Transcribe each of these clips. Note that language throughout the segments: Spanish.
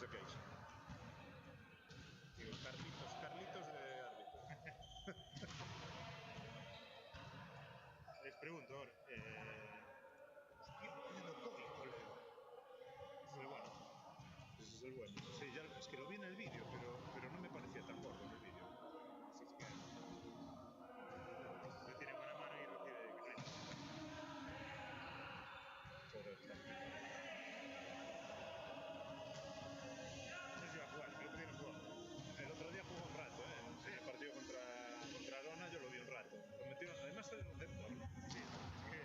se queixa. Digo, Carlitos de árbitro. Les pregunto ahora. Hostia, menudo código, Leo. Ese es el bueno. Ese es el bueno. Sí, ya, es que lo vi en el vídeo, pero no me parecía tan gordo en el vídeo. Si es que recibe buena mano y recibe Green. Joder, No sé si va a jugar, creo que tiene jugado. el otro día jugó un rato, en el partido contra Arona yo lo vi un rato. Lo metió, además salió un centro, ¿no? Sí, es que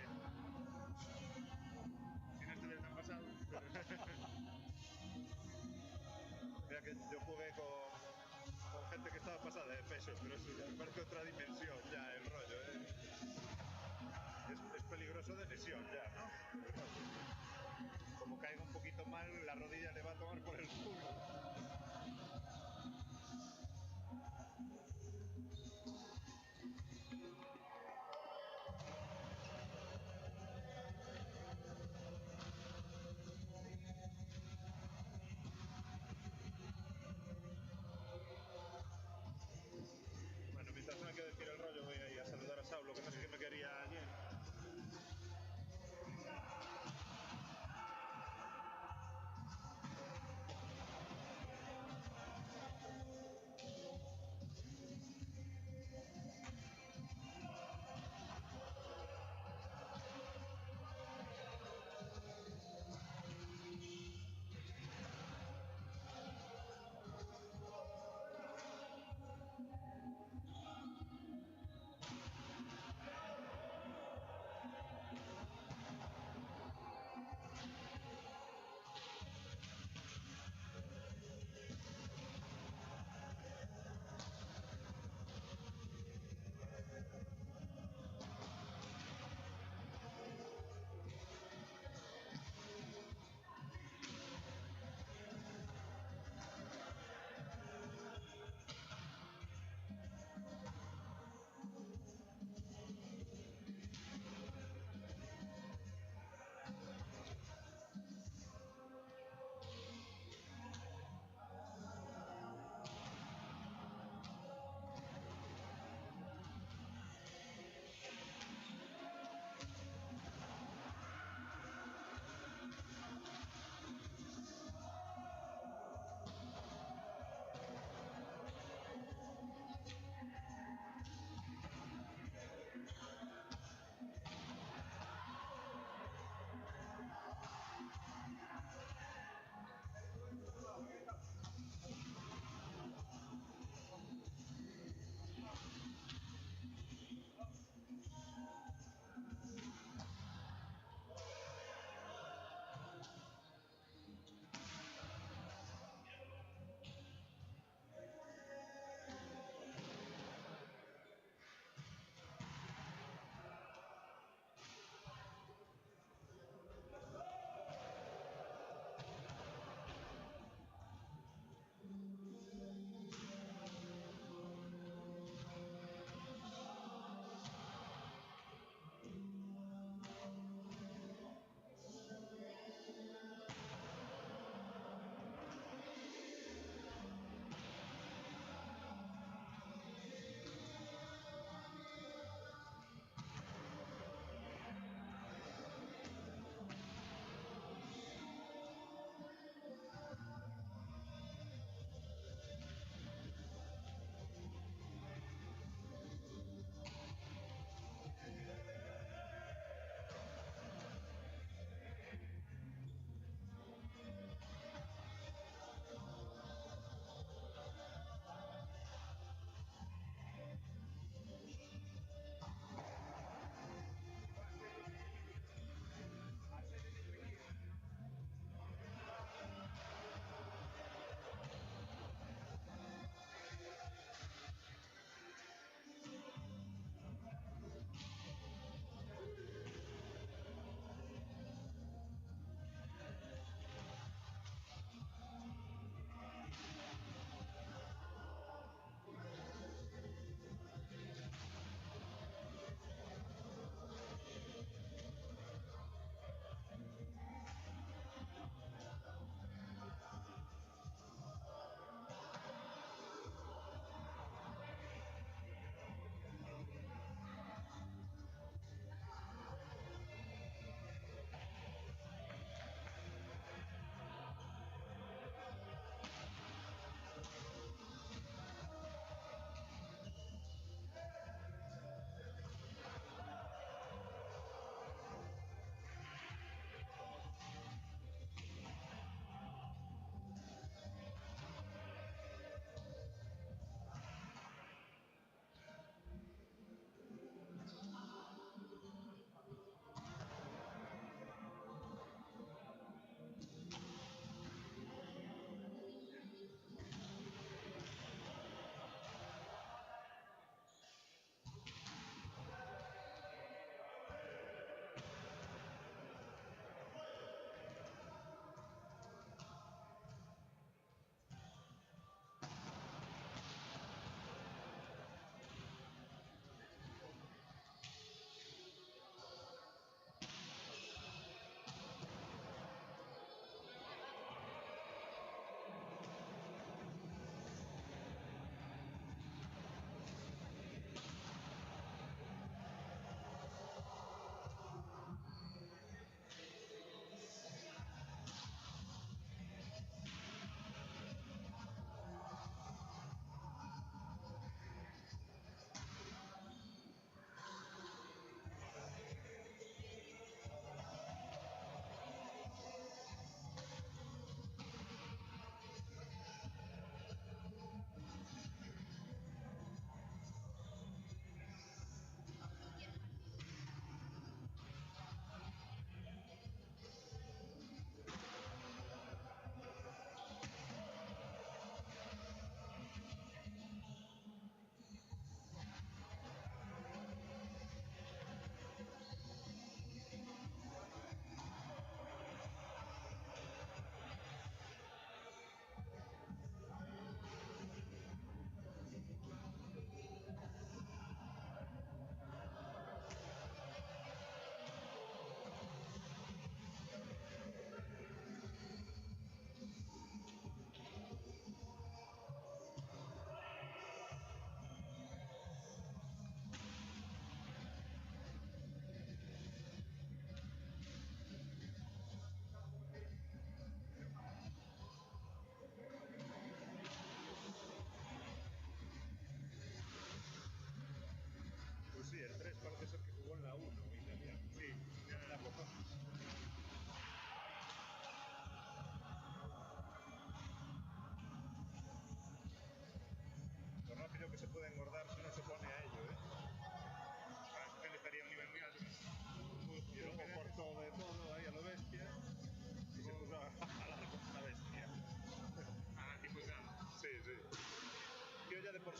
si no estuviera tan pasado. Mira que yo jugué con gente que estaba pasada de peso, pero eso me parece otra dimensión ya el rollo, Es peligroso de lesión ya, ¿no? Como caiga un poquito mal, la rodilla le va a tomar por el culo. Bueno, mientras no hay que decir el rollo, voy a ir a saludar a Saulo, que no sé qué me quería ayer.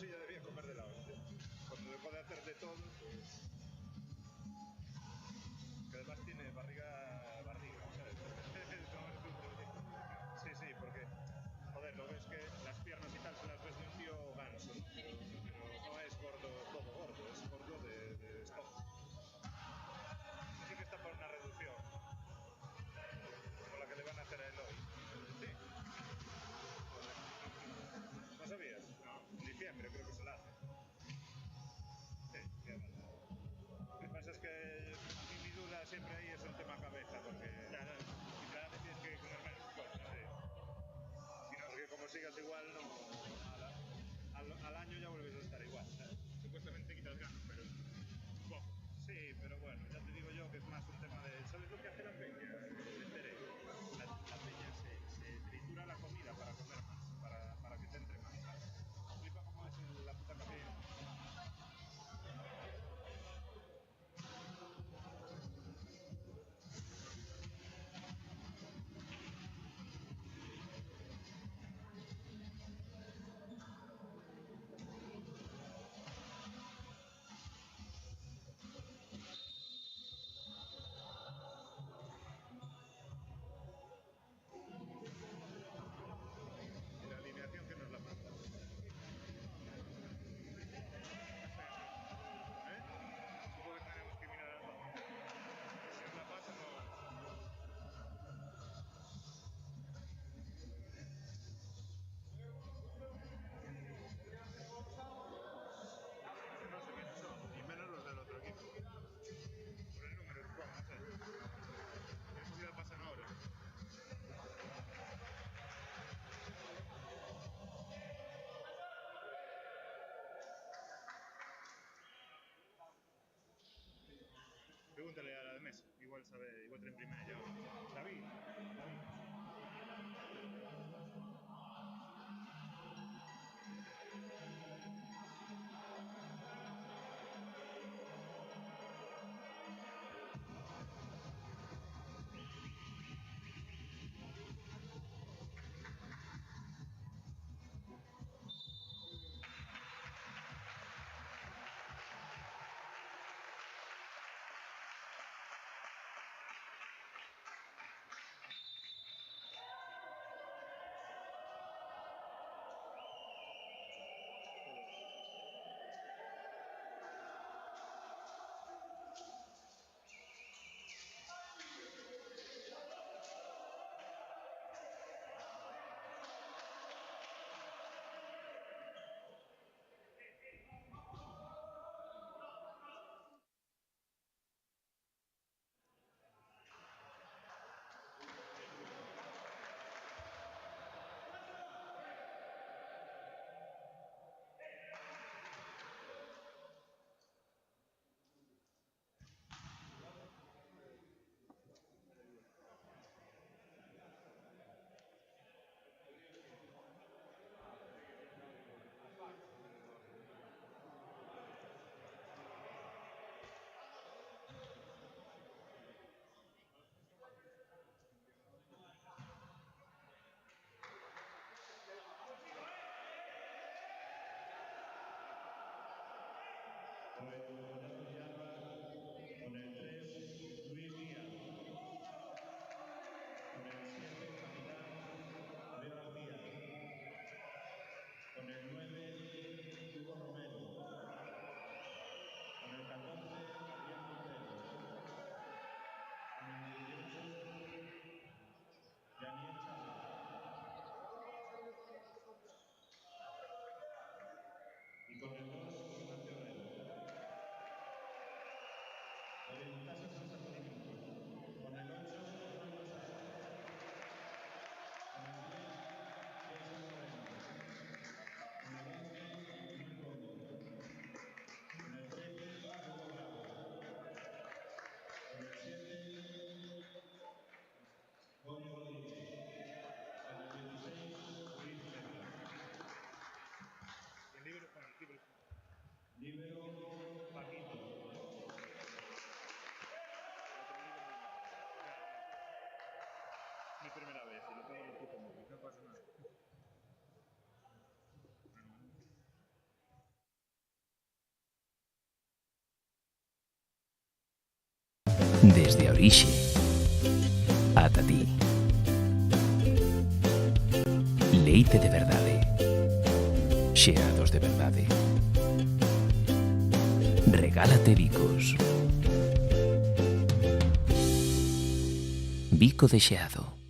sí ya debía comer de la hostia. Cuando dejó de hacer de todo, pues... Que además tiene barriga, ¿sabes? Sí, sí, porque, joder, lo ves que las piernas y tal se las ves de un tío ganso, ¿no? Pero no es gordo, todo gordo, es gordo de estómago. Sí que está para una reducción, como la que le van a hacer a Eloy. Sí, ¿no sabías? No, en diciembre creo que se la hace. Sí, ya vale. Lo que pasa es que a mí mi duda siempre ahí es el tema cabeza, porque Ya, no, literalmente tienes que comer menos cosas. sí. Porque como sigas igual, no, al año ya vuelves a estar igual, ¿sabes? Supuestamente quitas ganas, pero un poco. Sí, pero bueno, ya te digo yo que es más un tema de... ¿Sabes lo que hace la peña? Me enteré. La peña se tritura la comida para comer más, para que te entre más. Flipa cómo es la puta cabeza. Y la alineación que nos la manda. ¿Eh? Supongo que tenemos que mirar al lado. Si nos la pasa, no. No sé quiénes son, y menos los del otro equipo. Por el número, supongo, no sé. Eso sí la pasan ahora. Pregúntale a la de mesa. Igual sabe, igual traen primera ya. David. Con el 3, Luis Díaz. Con el 7, capitán Leo García. Con el 9, Hugo Romero. Con el 14, Adrián Montero. Con el 18, Daniel Chávez. Y con el 2, Ignacio Herrero. Desde a orixe ata ti. Leite de verdade. Xeados de verdade. Regálate bicos. Bico de xeado.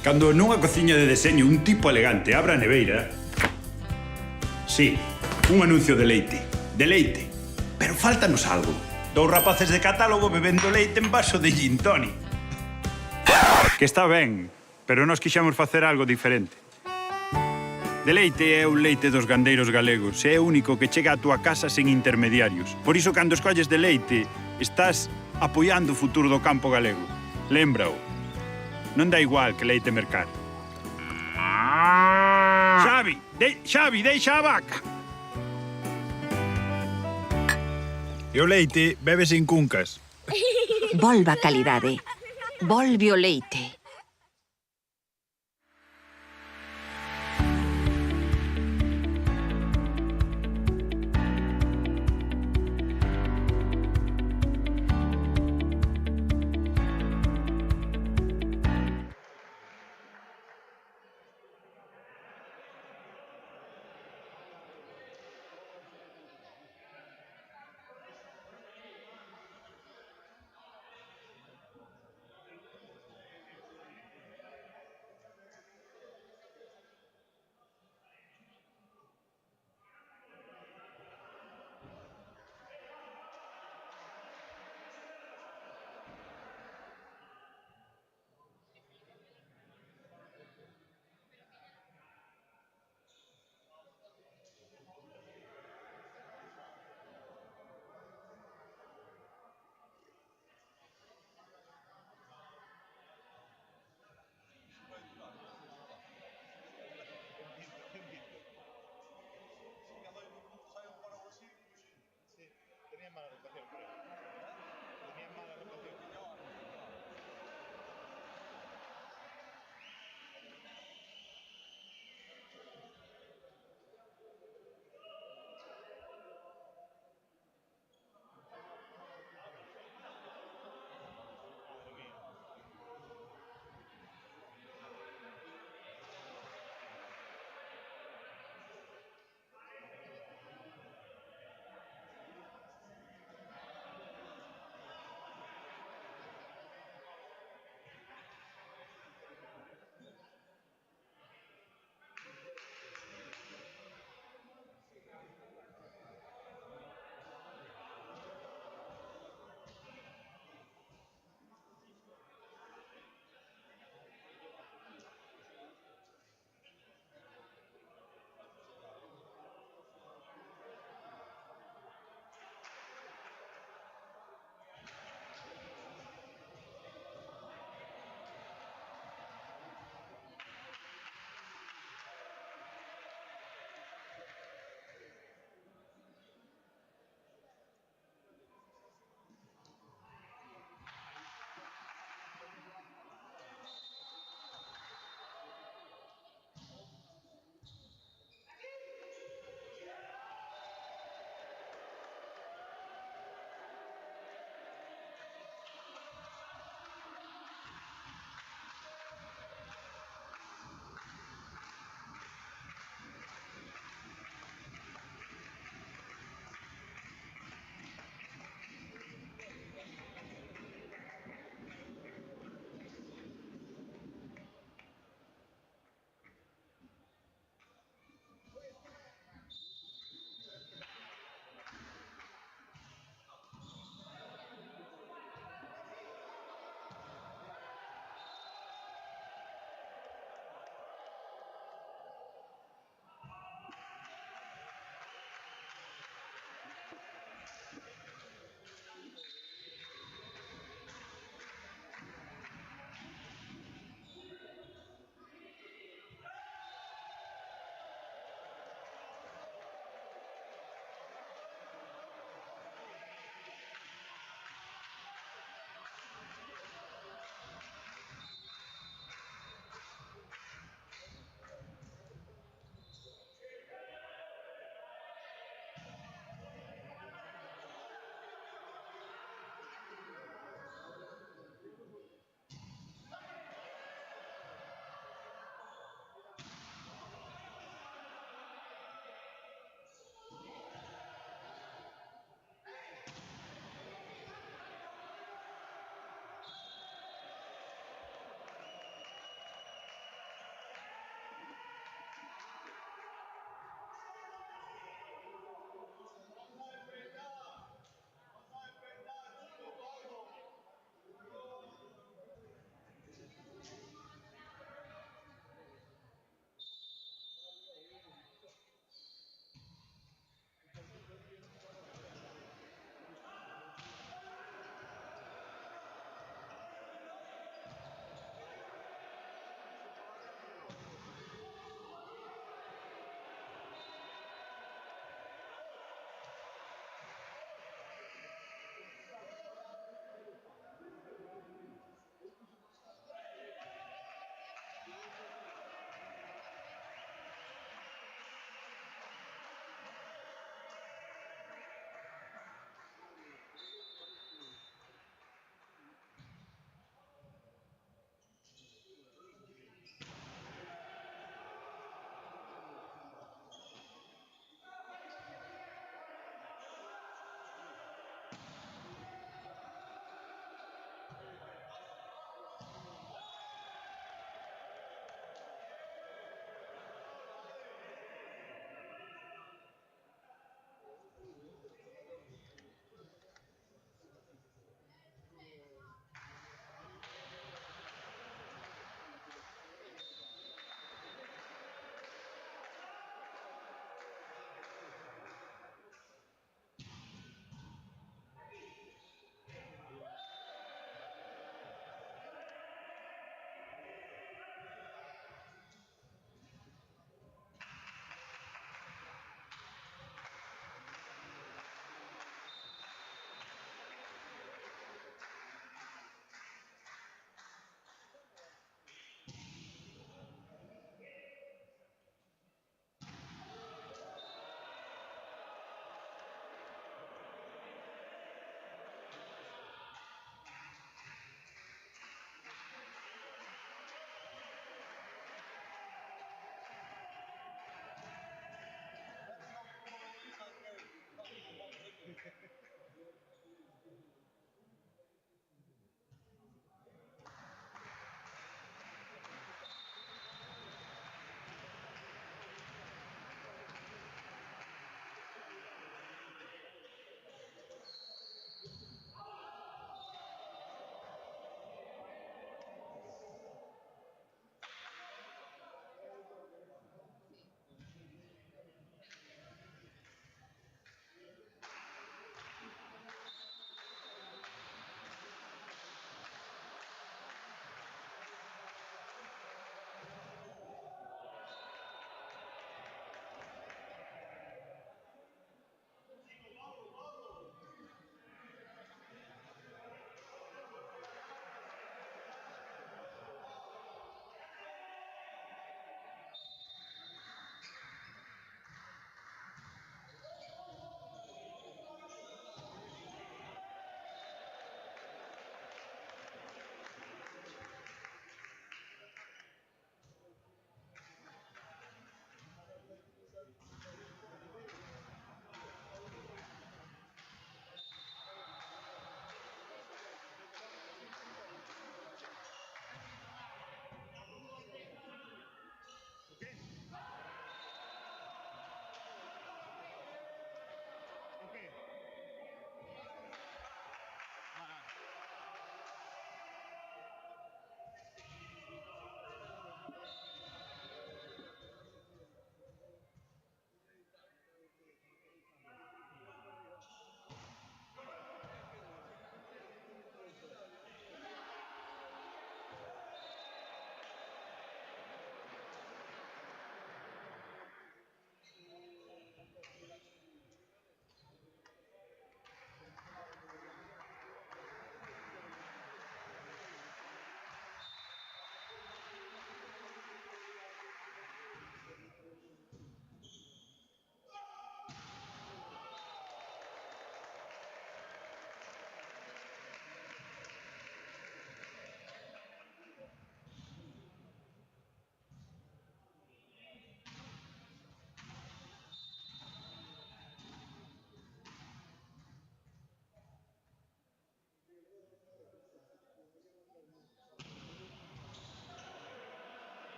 Cando nunha cociña de deseño un tipo elegante abra a neveira... Sí, un anuncio de leite. De leite. Pero fáltanos algo. 2 rapaces de catálogo bebendo leite en vaso de gin tonic. Que está ben, pero nós quixemos facer algo diferente. De leite é o leite dos gandeiros galegos. É o único que chega á túa casa sen intermediarios. Por iso, cando escolles de leite, estás apoiando o futuro do campo galego. Lémbrao. Non dá igual que leite mercar. Xavi, deixa a vaca! E o leite bebe sin cuncas. Volva a calidade. Volve o leite.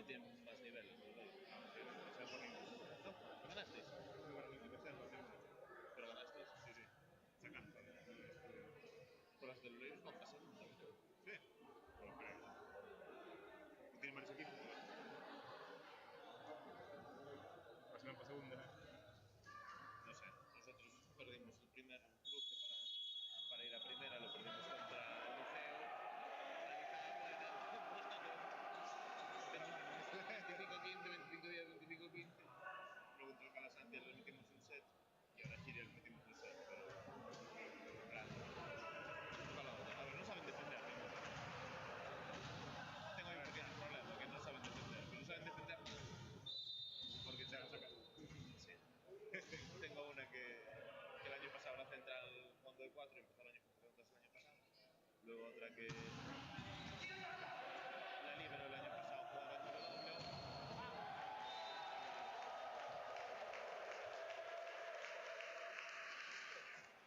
que tienen más niveles, ¿verdad? ¿No? ¿Ganasteis? ¿Pero ganasteis? Sí, sí. Sacan, joder. Por las del Oleiros no pasan. Sí. Bueno, creo. ¿No tiene varios equipos? Pasaron para segunda. No sé, nosotros perdimos el primer cruce para ir a primera, lo perdimos contra el Liceo. La 25-15, 25-15. Luego contra el Calasanti le metimos un set y ahora Giria le metimos un set, pero claro. A ver, no saben defender. Tengo ahí un pequeño problema, que no saben defender. Que no saben defender porque se han sacado. Sí. Tengo una que el año pasado la central jugando de 4 y empezó el año con preguntas el año pasado. Luego otra que la libero el año pasado jugaba en León.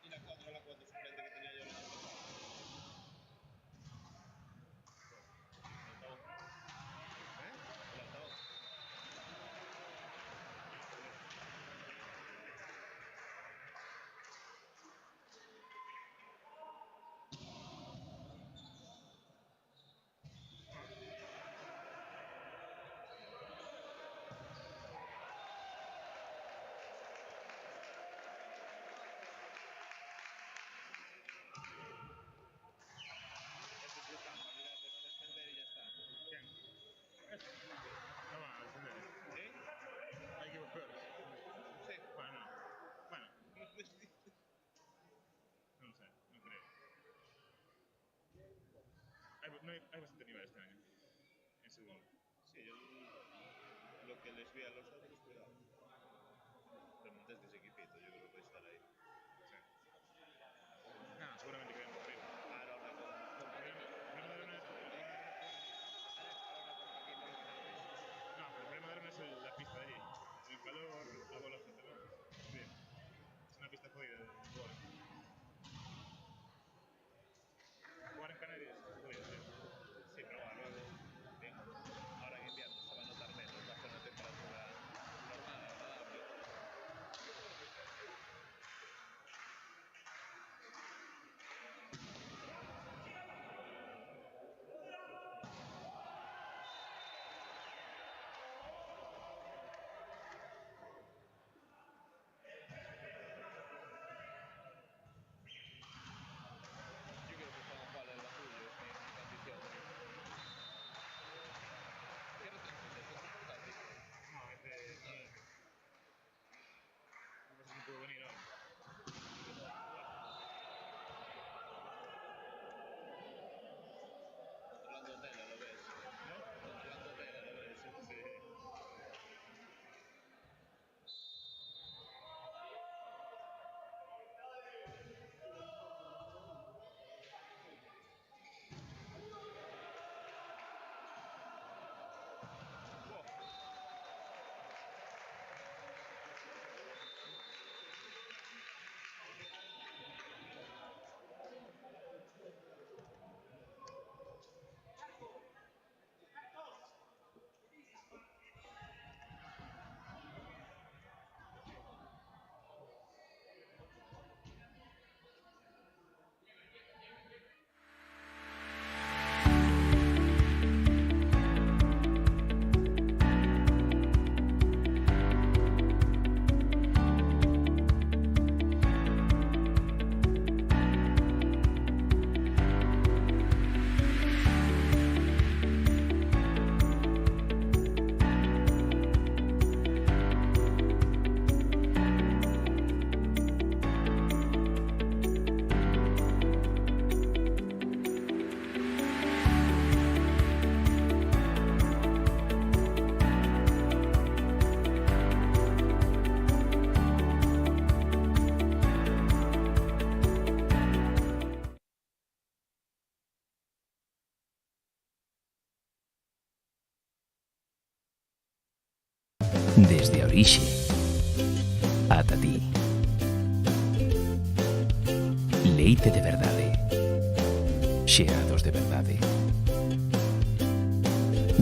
Y la 4 suplente que tenía yo el año pasado. El altavoz. No van a defender. ¿Sí? Hay equipos peores. Sí. Bueno, no. Bueno, no lo sé, no creo. Hay bastante nivel este año. En segundo. Sí, yo lo que les vi a los otros, cuidado. Remontaste ese equipito, yo creo que puede estar ahí. Sí. No, seguramente quedamos arriba. Ahora una con Paquito. El problema de Arona es... No, pero el problema de Arona es la pista de allí. El calor, la bola flota, ¿no? Sí. Es una pista jodida de jugar. Jugar en Canarias es jodido, sí. Sí, pero bueno, luego, bien, ahora en invierno se va a notar menos, va a ser una temperatura normal, agradable. Yo quiero que Juan Juan el Basullo es mi ambición. ¿Qué retransmite? ¿Es portátil? No, no sé si puedo venir hoy. Controlando tela, ¿lo ves? ¿No? Controlando tela, ¿lo ves? Sí. Desde Orixe ata ti. Leite de verdade. Xeados de verdade.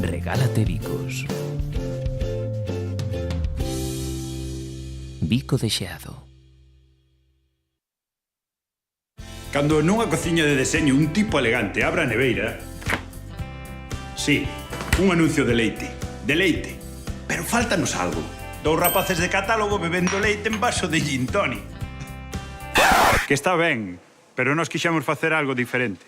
Regálate bicos. Bico de Xeado. Cando nunha cociña de deseño un tipo elegante abra a neveira... Sí, un anuncio de leite. De leite. Pero fáltanos algo. Dous rapaces de catálogo bebendo leite en vaso de gin tonic. Que está ben, pero nós quixemos facer algo diferente.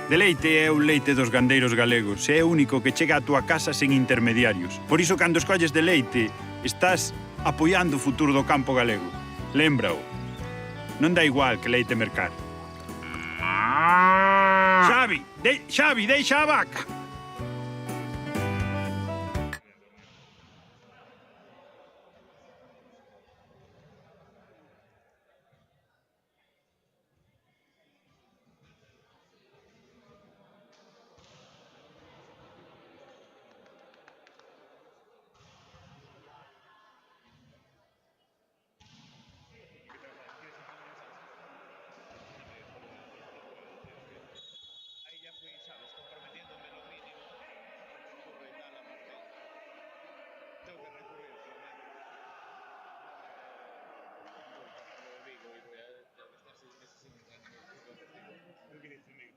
Deleite é o leite dos gandeiros galegos e é o único que chega á túa casa sen intermediarios. Por iso, cando escolles Deleite, estás apoiando o futuro do campo galego. Lémbrao. Non dá igual que leite mercar. Xavi, deixa a vaca! Ahí ya fui, ¿sabes? Comprometiéndome lo mínimo. Curro y tal, aparte. Tengo que recurrir, pero voy pasando de Vigo y voy a estar 6 meses sin entrenamiento. ¿Tú qué dices, amigo?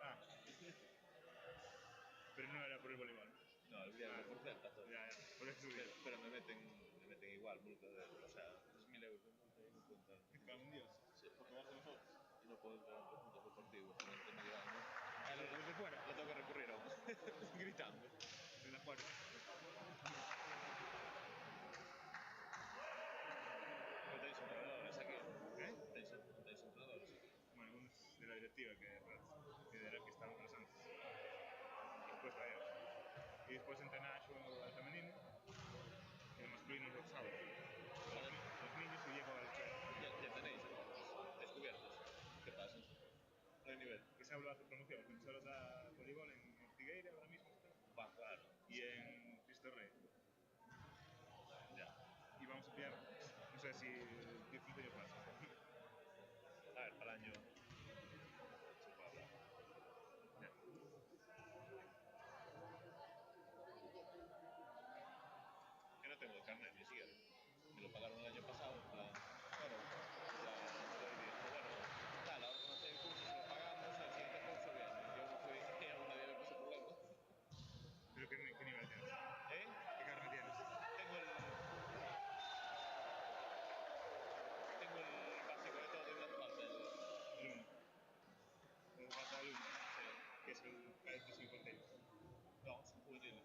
Ah. Pero no era por el voleibol. No, el día por Celta. Ya, por eso Pero me meten igual, multa de, o sea, 3.000 euros de multa y no puedo entrar. me cago en Dios. Sí, porque vas mejor y no puedo entrar en puntos deportivos durante medio año. Desde fuera. Lo tengo que recurrir aún, gritando. Desde afuera. Pero tenéis entrenadores aquí. ¿Eh? Tenéis entrenadores aquí. Bueno, algunos de la directiva que era que estaban con los antes. Y después a ellos. Y después entrenar al femenino. Y el masculino los sábados. Los niños y llego al chat. Ya tenéis descubiertos. ¿Qué pasa? No hay nivel. Que se habla de promoción, porque solo da voleibol en Ortigueira ahora mismo está. Va, claro. Y en Cristo Rey. Ya. Y vamos a pillar, no sé si 15 años más. A ver, para el año. Se puede hablar. Ya. Yo no tengo el carnet ni siquiera. Me lo pagaron el año pasado. En plan, bueno, ya estoy diciendo, bueno, tal, ahora no sé el curso, si lo pagamos, el siguiente curso viene. Yo no fui, y aún nadie me puso problema. ¿Pero qué nivel tienes? ¿Eh? ¿Qué carnet tienes? Tengo el básico de todo y me hace falta el 1. Me falta el 1, sí. que es el cadetes infantil. No, son juveniles.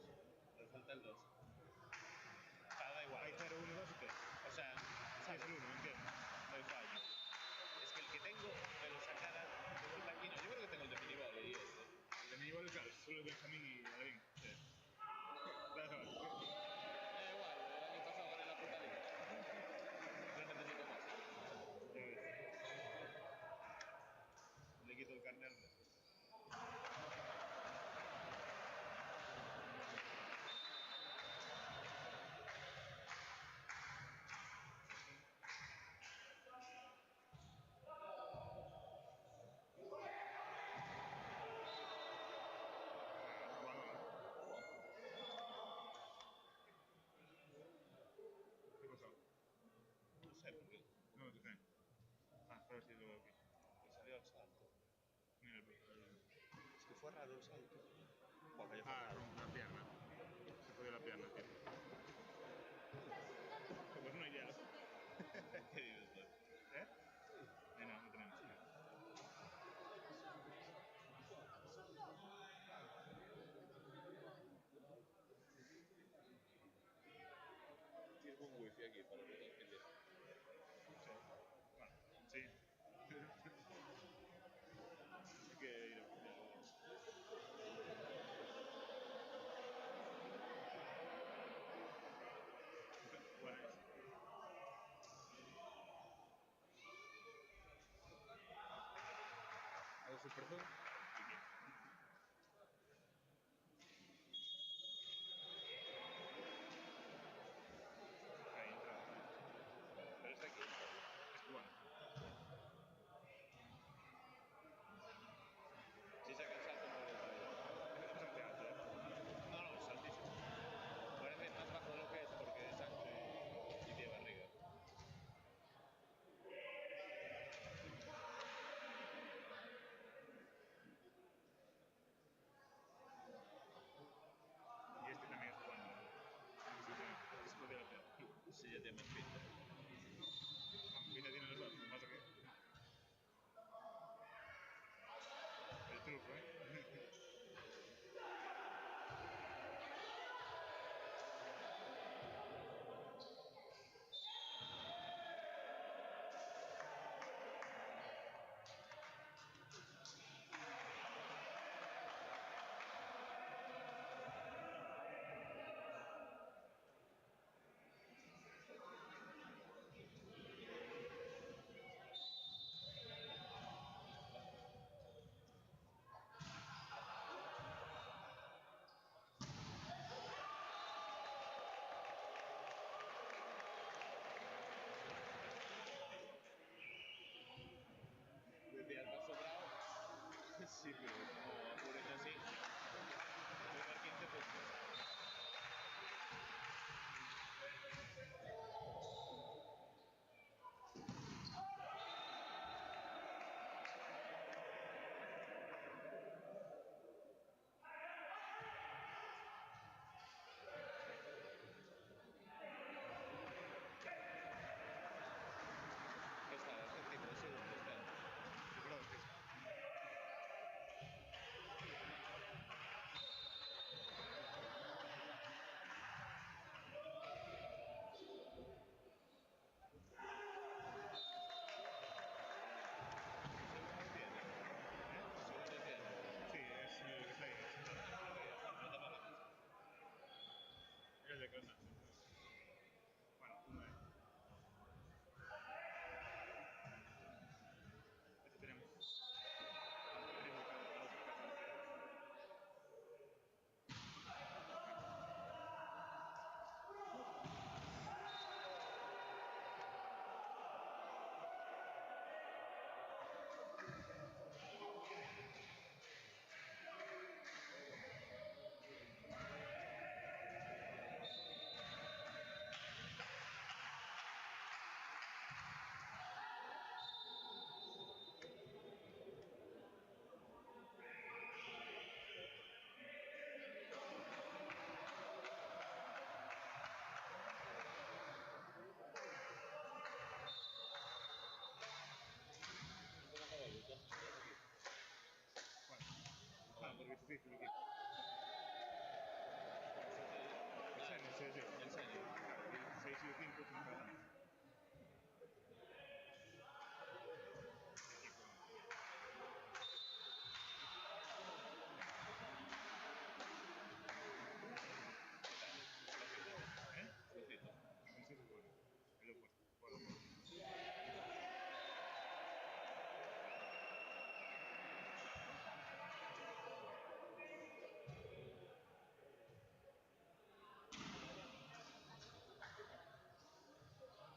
Me falta el 2. Da igual. Hay 0, 1, 2 y 3. O sea, Sí, ¿sabes? es el 1, entiendo. No hay fallo. Es que el que tengo me lo sacara de vuelta aquí. No, yo creo que tengo el de minivole y este. El de minivol, claro, solo Benjamín y Alain. Sí. Claro, Da igual, el año pasado gané la puta liga. No necesito más. le quito el carnet al resto. ¿Qué pasó? No sé por qué. No, tú crees. Ah, pero sí lo veo aquí. Me salió el salto. Mira el Es que fue raro el salto. Bueno, ya fue Ah, raro. rompe la pierna. Se jodió la pierna, tío. Pues no hay hielo. ¿Qué dices tú? ¿Eh? No, no tenemos. Tienes un wifi aquí para ver el vídeo. Bueno, sí. Hay que ir a bueno, hago super zoom y qué. Ahí entra. Pero está aquí. Es cubano. Sí, pero como apures así, voy a dar 15 puntos. ¿Qué está? ¿Hace 5 segundos? Yo creo que sí. ¿Segundos tiene? ¿Segundos tiene? Sí, es el que está ahí. No te baja mucho. Es el de Croissant. Bueno, uno es. Este tenemos. Tenemos cada dos casas. ¿Cómo acaba el luto? Bueno. Ah, porque es difícil aquí. El senior, sí, sí. El senior. Claro, 16 y 5 son para tanto. ¿Eh? Flojito. El 6 es bueno. El opuesto. Bueno,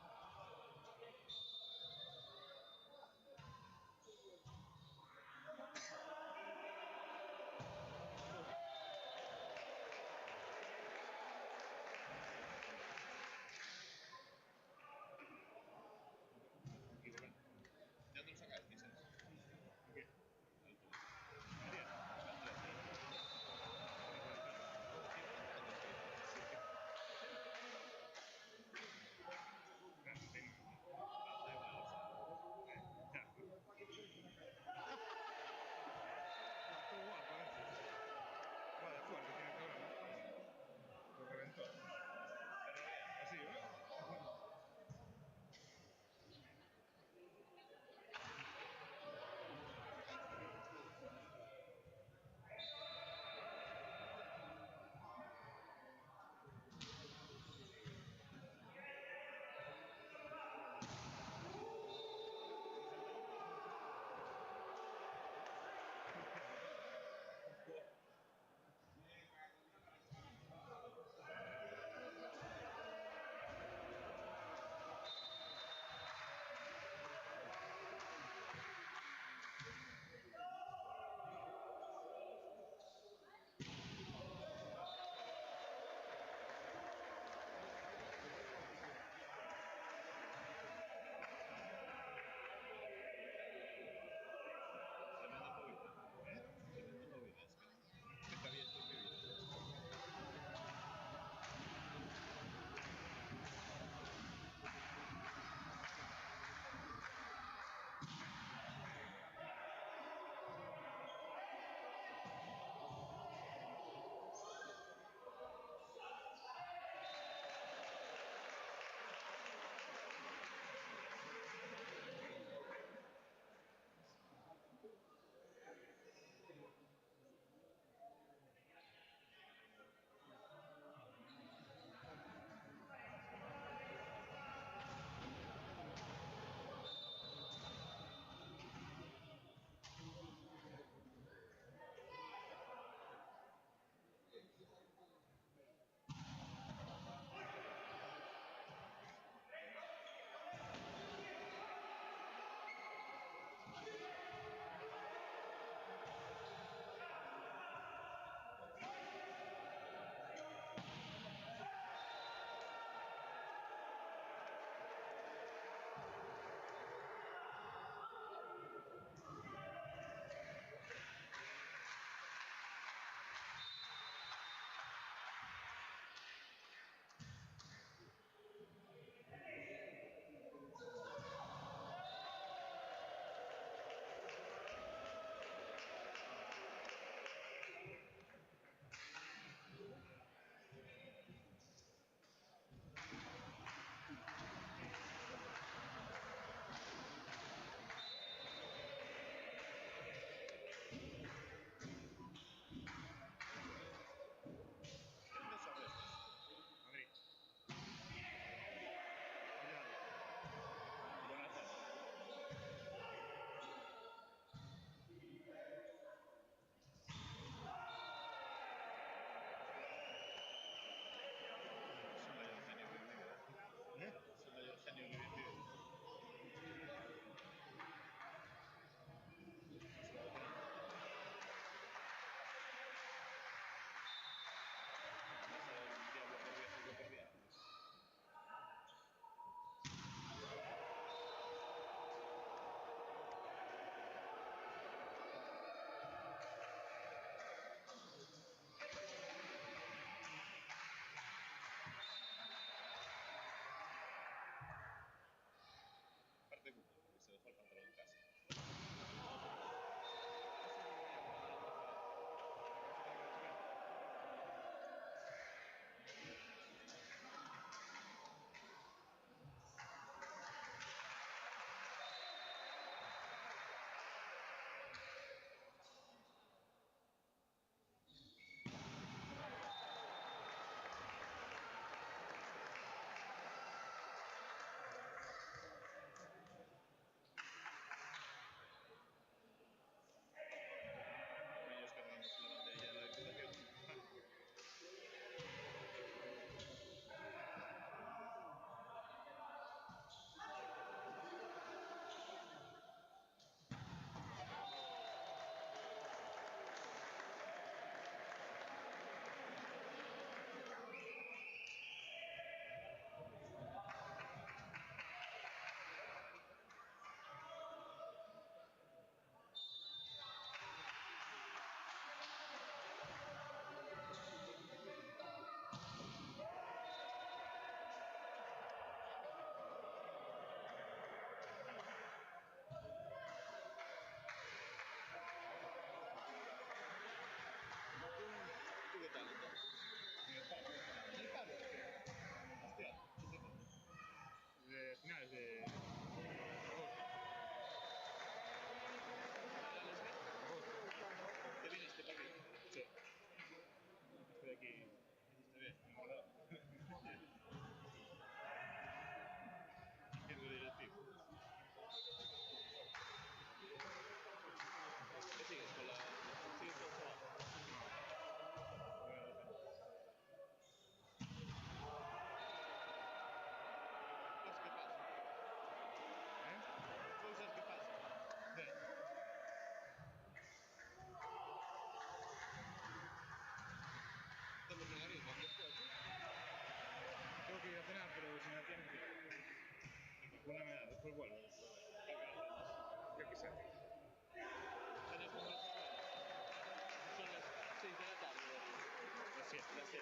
No sé.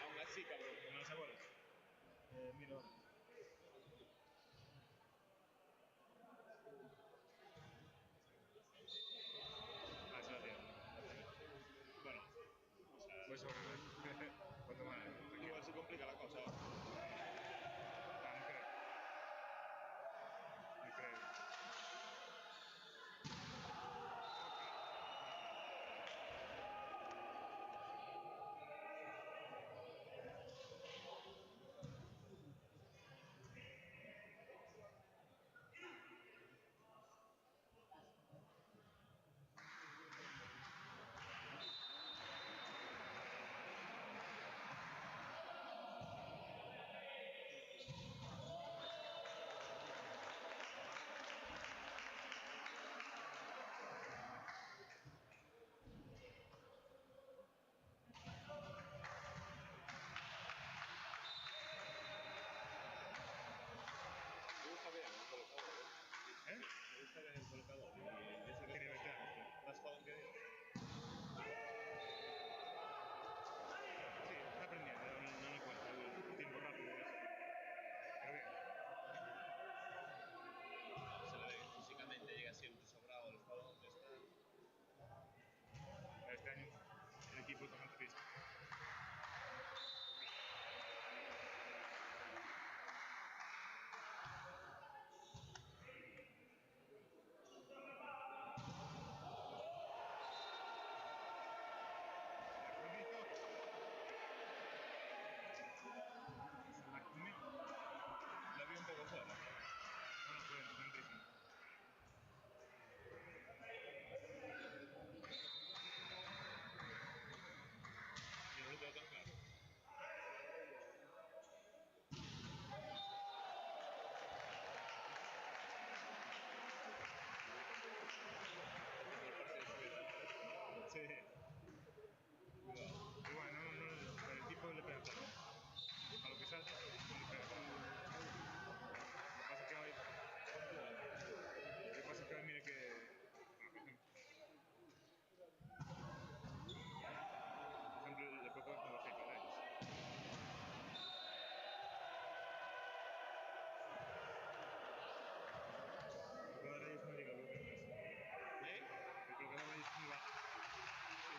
Aún así, cabrón. ¿No los sabores? Mira ahora. Ah, se la tiene. Bueno, pues sobre. Cuanto más. igual se complica la cosa. Ah, no creo. No creo. Me gusta bien el colocador. ¿Eh? Me gusta bien el colocador. Y ese Tiene que ventajas. más jodón que Dios. Sí, está aprendiendo, no le cuesta el tiempo rápido y eso. Pero bien. Se le ve físicamente, llega siempre sobrado el jodón. Este año el equipo está muy triste. La vi un poco fuera. Ah, fue entrenadísimo. Yo no lo tengo tan claro. Sí. Igual, el tipo le pega todo. A lo que salta, no le pega. Lo que pasa es que hoy mire que... Por ejemplo, le puedo poner bajito a ellos. El colocador de ellos no llega a lo que es. ¿Eh? El colocador de ellos es muy bajo. Sí,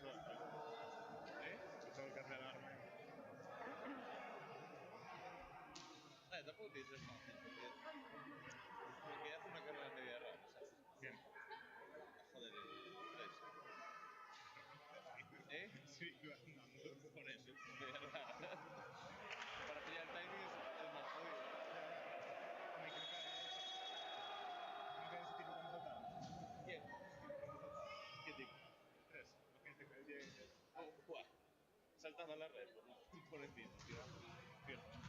Todo el cambio de alarma. Tampoco tienes que ser fácil, porque hace una carrera media rara, ¿sabes? Bien. Joder, el 3. Sí, andando. Por eso, media rara. Para pillar el timing es más jodido. Me creo que no que ese tipo con total. ¿Quién? ¿Qué tipo? 3. Lo que dice que Buah. Saltando la red, por encima, tío. Cierto.